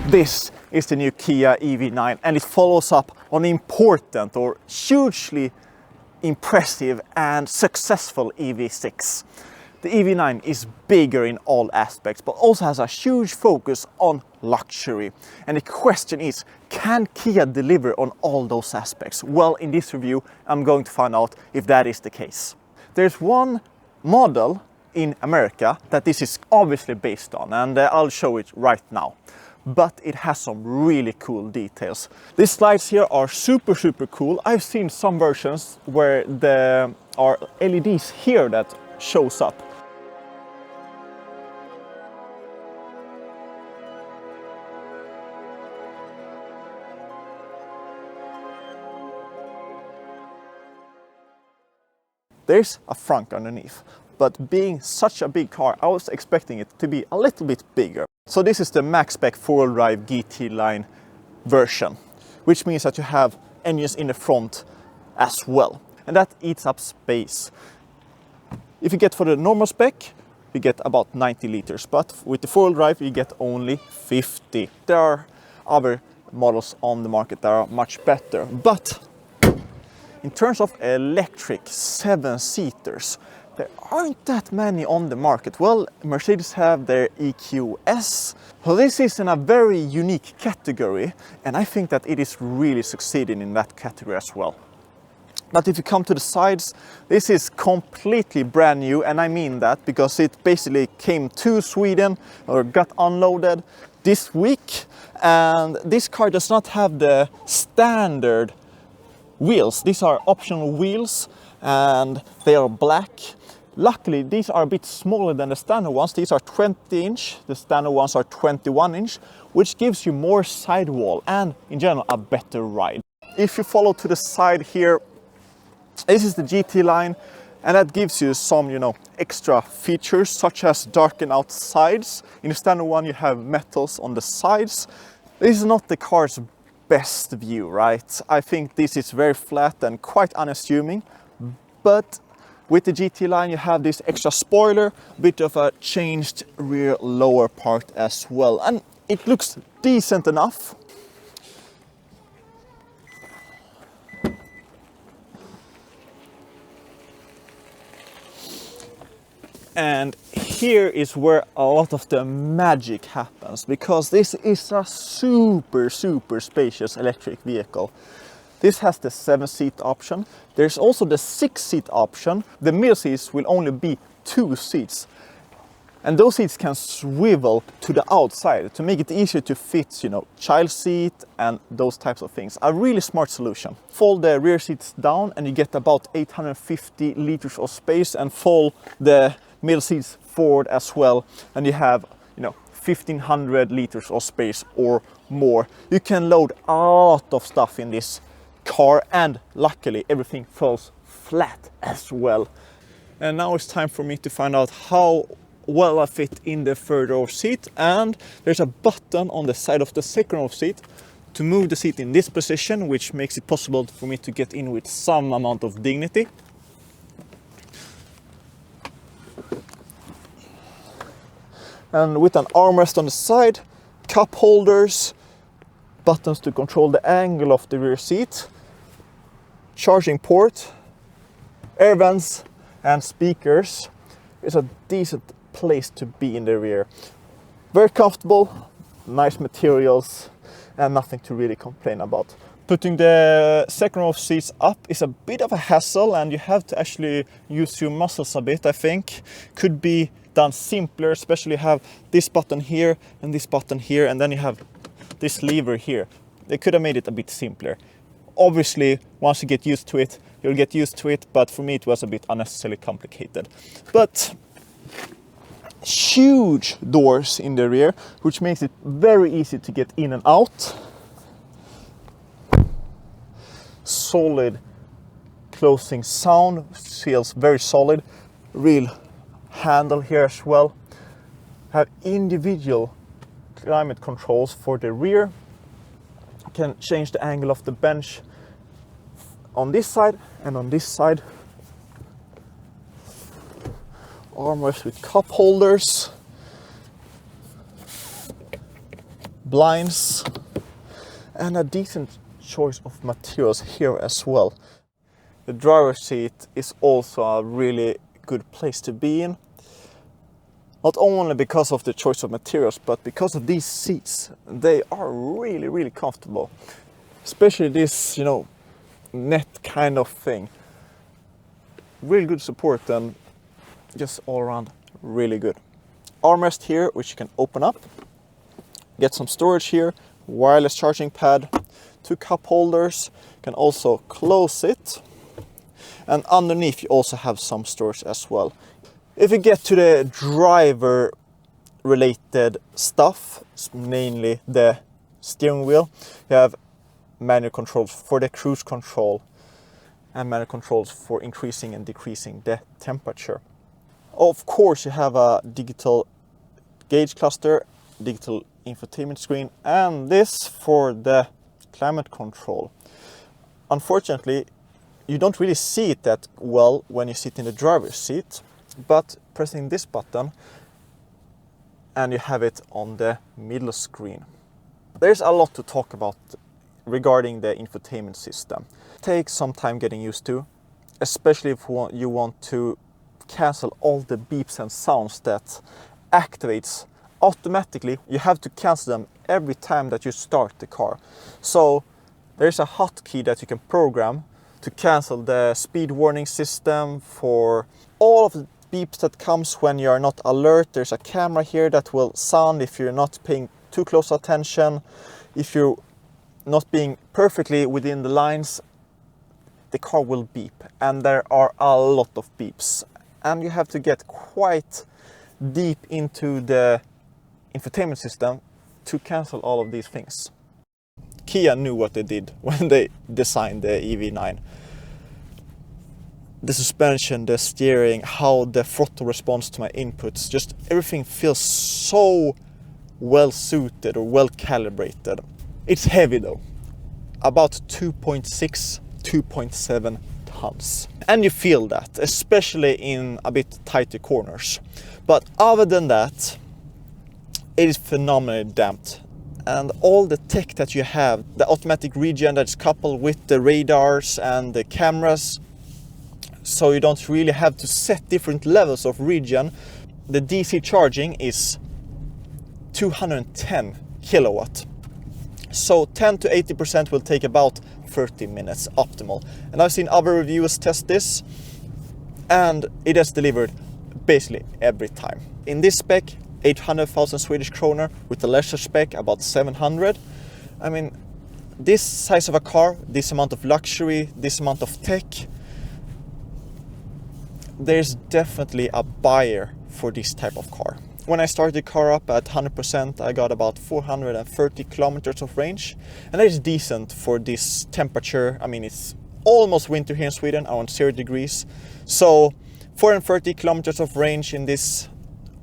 This is the new Kia EV9 and it follows up on important or hugely impressive and successful EV6. The EV9 is bigger in all aspects but also has a huge focus on luxury. And the question is, can Kia deliver on all those aspects? Well, in this review I'm going to find out if that is the case. There's one model in America that this is obviously based on, and I'll show it right now. But it has some really cool details. These slides here are super cool. I've seen some versions where there are LEDs here that shows up. There's a frunk underneath, but being such a big car, I was expecting it to be a little bit bigger. So this is the max spec 4-wheel drive GT line version, which means that you have engines in the front as well, and that eats up space. If you get for the normal spec, you get about 90 liters, but with the 4-wheel drive you get only 50. There are other models on the market that are much better, but in terms of electric 7-seaters, there aren't that many on the market. Well, Mercedes have their EQS. So this is in a very unique category, and I think that it is really succeeding in that category as well. But if you come to the sides, this is completely brand new, and I mean that because it basically came to Sweden or got unloaded this week, and this car does not have the standard wheels. These are optional wheels and they are black. Luckily these are a bit smaller than the standard ones. These are 20 inch, the standard ones are 21 inch, which gives you more sidewall and in general a better ride. If you follow to the side here, this is the GT line, and that gives you some, extra features such as darken out sides. In the standard one you have metals on the sides. This is not the car's best view, right? I think this is very flat and quite unassuming, but with the GT line you have this extra spoiler, bit of a changed rear lower part as well, and it looks decent enough. And here is where a lot of the magic happens, because this is a super spacious electric vehicle. This has the 7-seat option. There's also the 6-seat option. The middle seats will only be 2 seats. And those seats can swivel to the outside to make it easier to fit, child seat and those types of things. A really smart solution. Fold the rear seats down and you get about 850 liters of space, and fold the middle seats forward as well, and you have 1500 liters of space or more. You can load a lot of stuff in this car, and luckily everything falls flat as well. And now it's time for me to find out how well I fit in the third row seat, and there's a button on the side of the second row seat to move the seat in this position, which makes it possible for me to get in with some amount of dignity. And with an armrest on the side, cup holders, buttons to control the angle of the rear seat, charging port, air vents and speakers. It's a decent place to be in the rear. Very comfortable, nice materials, and nothing to really complain about. Putting the second row of seats up is a bit of a hassle, and you have to actually use your muscles a bit, I think. Could be done simpler, especially have this button here and this button here, and then you have this lever here. They could have made it a bit simpler. Obviously, once you get used to it, you'll get used to it, but for me it was a bit unnecessarily complicated. But huge doors in the rear, which makes it very easy to get in and out. Solid closing sound, feels very solid. Real handle here as well. Have individual climate controls for the rear. You can change the angle of the bench on this side and on this side. Armrest with cup holders. blinds, and a decent choice of materials here as well. The driver's seat is also a really good place to be in. Not only because of the choice of materials, but because of these seats. They are really comfortable. Especially this, you know, net kind of thing. Really good support and just all around really good. Armrest here, which you can open up. Get some storage here. Wireless charging pad. 2 cup holders. You can also close it. And underneath you also have some storage as well. If you get to the driver related stuff, mainly the steering wheel, you have manual controls for the cruise control and manual controls for increasing and decreasing the temperature. Of course, you have a digital gauge cluster, digital infotainment screen, and this for the climate control. Unfortunately, you don't really see it that well when you sit in the driver's seat. But pressing this button and you have it on the middle screen. There's a lot to talk about regarding the infotainment system. It takes some time getting used to, especially if you want to cancel all the beeps and sounds that activates automatically. You have to cancel them every time that you start the car. So there's a hotkey that you can program to cancel the speed warning system, for all of the beeps that comes when you are not alert. There's a camera here that will sound if you're not paying too close attention. If you're not being perfectly within the lines, the car will beep, and there are a lot of beeps. And you have to get quite deep into the infotainment system to cancel all of these things. Kia knew what they did when they designed the EV9. The suspension, the steering, how the throttle responds to my inputs, just everything feels so well suited or well calibrated. It's heavy though, about 2.6, 2.7 tons. And you feel that, especially in a bit tighter corners. But other than that, it is phenomenally damped. And all the tech that you have, the automatic regen that's coupled with the radars and the cameras, so you don't really have to set different levels of regen. The DC charging is 210 kilowatt. So 10 to 80% will take about 30 minutes optimal. And I've seen other reviewers test this, and it has delivered basically every time. In this spec, 800,000 Swedish kroner, with the lesser spec about 700. I mean, this size of a car, this amount of luxury, this amount of tech, there's definitely a buyer for this type of car. When I started the car up at 100%, I got about 430 kilometers of range, and that is decent for this temperature. I mean, it's almost winter here in Sweden, around 0 degrees. So 430 kilometers of range in this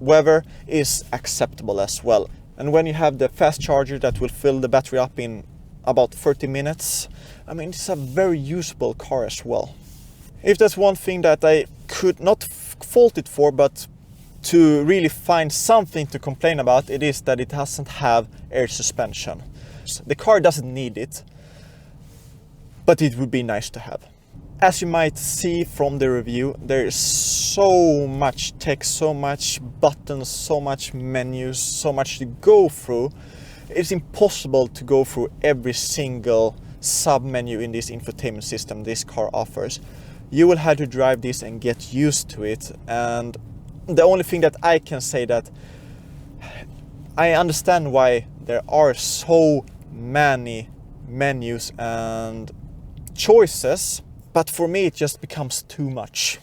weather is acceptable as well. And when you have the fast charger that will fill the battery up in about 30 minutes, I mean, it's a very usable car as well. If there's one thing that I could not fault it for, but to really find something to complain about, it is that it doesn't have air suspension. The car doesn't need it, but it would be nice to have. As you might see from the review, there is so much text, so much buttons, so much menus, so much to go through. It's impossible to go through every single sub-menu in this infotainment system this car offers. You will have to drive this and get used to it. And the only thing that I can say that I understand why there are so many menus and choices, but for me it just becomes too much.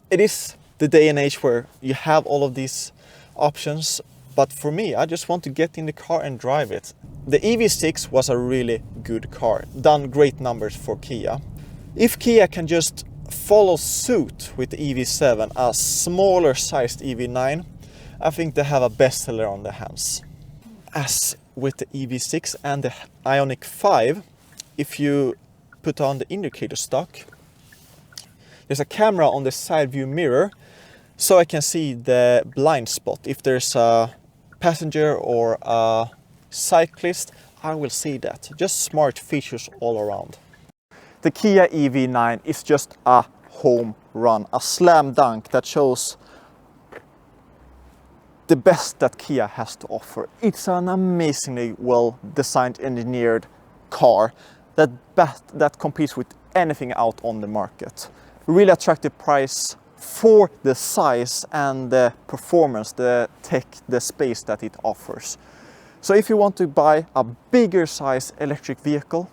It is the day and age where you have all of these options, but for me, I just want to get in the car and drive it. The EV6 was a really good car, done great numbers for Kia. If Kia can just follow suit with the EV7, a smaller sized EV9, I think they have a bestseller on their hands. As with the EV6 and the Ioniq 5, if you put on the indicator stock, there's a camera on the side view mirror, so I can see the blind spot if there's a passenger or a cyclist, I will see that. Just smart features all around. The Kia EV9 is just a home run, a slam dunk that shows the best that Kia has to offer. It's an amazingly well designed, engineered car that competes with anything out on the market. Really attractive price for the size and the performance, the tech, the space that it offers. So if you want to buy a bigger size electric vehicle,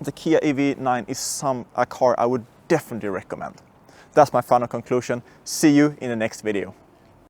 the Kia EV9 is a car I would definitely recommend. That's my final conclusion. See you in the next video.